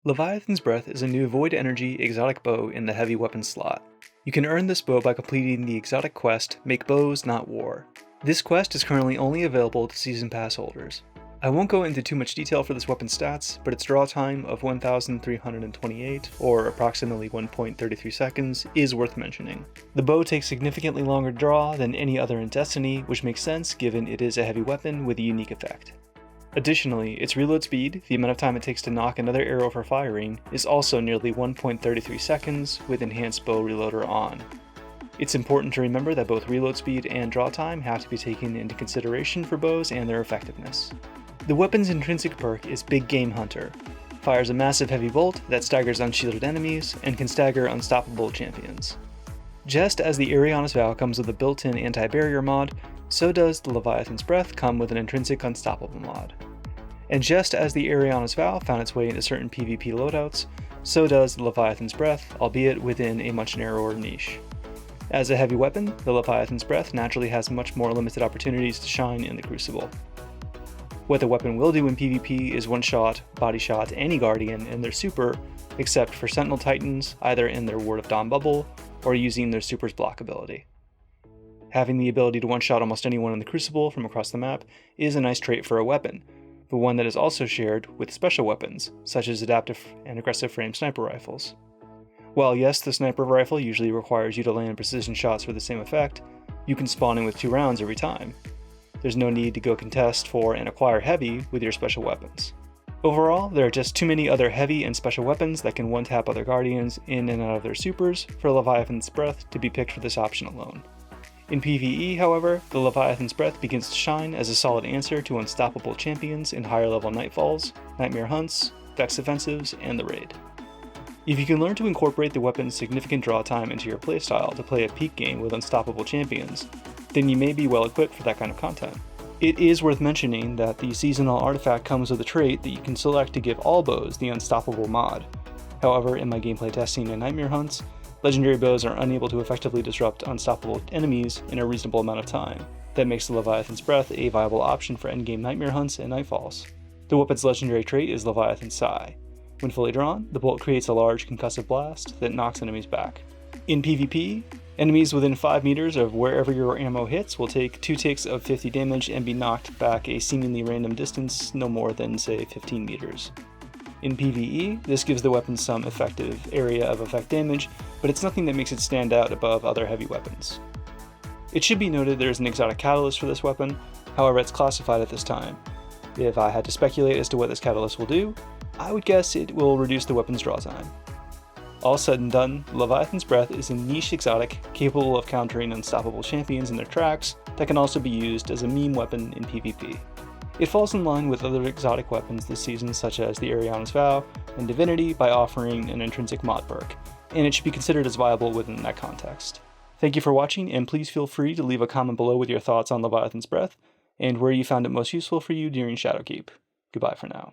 Leviathan's Breath is a new void energy exotic bow in the heavy weapons slot. You can earn this bow by completing the exotic quest, Make Bows Not War. This quest is currently only available to Season Pass holders. I won't go into too much detail for this weapon's stats, but its draw time of 1,328, or approximately 1.33 seconds, is worth mentioning. The bow takes significantly longer draw than any other in Destiny, which makes sense given it is a heavy weapon with a unique effect. Additionally, its reload speed, the amount of time it takes to knock another arrow for firing, is also nearly 1.33 seconds with enhanced bow reloader on. It's important to remember that both reload speed and draw time have to be taken into consideration for bows and their effectiveness. The weapon's intrinsic perk is Big Game Hunter, fires a massive heavy bolt that staggers unshielded enemies and can stagger unstoppable champions. Just as the Ariana's Vow comes with a built-in anti-barrier mod, so does the Leviathan's Breath come with an intrinsic unstoppable mod. And just as the Ariana's Vow found its way into certain PvP loadouts, so does the Leviathan's Breath, albeit within a much narrower niche. As a heavy weapon, the Leviathan's Breath naturally has much more limited opportunities to shine in the Crucible. What the weapon will do in PvP is one-shot, body-shot any Guardian in their super, except for Sentinel Titans, either in their Ward of Dawn bubble, or using their super's block ability. Having the ability to one-shot almost anyone in the Crucible from across the map is a nice trait for a weapon, but one that is also shared with special weapons, such as adaptive and aggressive frame sniper rifles. While yes, the sniper rifle usually requires you to land precision shots for the same effect, you can spawn in with 2 rounds every time. There's no need to go contest for and acquire heavy with your special weapons. Overall, there are just too many other heavy and special weapons that can one-tap other Guardians in and out of their supers for Leviathan's Breath to be picked for this option alone. In PvE, however, the Leviathan's Breath begins to shine as a solid answer to unstoppable champions in higher level Nightfalls, Nightmare Hunts, Vex Offensives, and the Raid. If you can learn to incorporate the weapon's significant draw time into your playstyle to play a peak game with unstoppable champions, then you may be well equipped for that kind of content. It is worth mentioning that the seasonal artifact comes with a trait that you can select to give all bows the unstoppable mod. However, in my gameplay testing and Nightmare Hunts, legendary bows are unable to effectively disrupt unstoppable enemies in a reasonable amount of time. That makes the Leviathan's Breath a viable option for endgame Nightmare Hunts and Nightfalls. The weapon's legendary trait is Leviathan Sigh. When fully drawn, the bolt creates a large concussive blast that knocks enemies back. In PvP, enemies within 5 meters of wherever your ammo hits will take 2 ticks of 50 damage and be knocked back a seemingly random distance no more than, say, 15 meters. In PvE, this gives the weapon some effective area of effect damage, but it's nothing that makes it stand out above other heavy weapons. It should be noted there is an exotic catalyst for this weapon, however it's classified at this time. If I had to speculate as to what this catalyst will do, I would guess it will reduce the weapon's draw time. All said and done, Leviathan's Breath is a niche exotic capable of countering unstoppable champions in their tracks that can also be used as a meme weapon in PvP. It falls in line with other exotic weapons this season such as the Ariana's Vow and Divinity by offering an intrinsic mod perk, and it should be considered as viable within that context. Thank you for watching, and please feel free to leave a comment below with your thoughts on Leviathan's Breath, and where you found it most useful for you during Shadowkeep. Goodbye for now.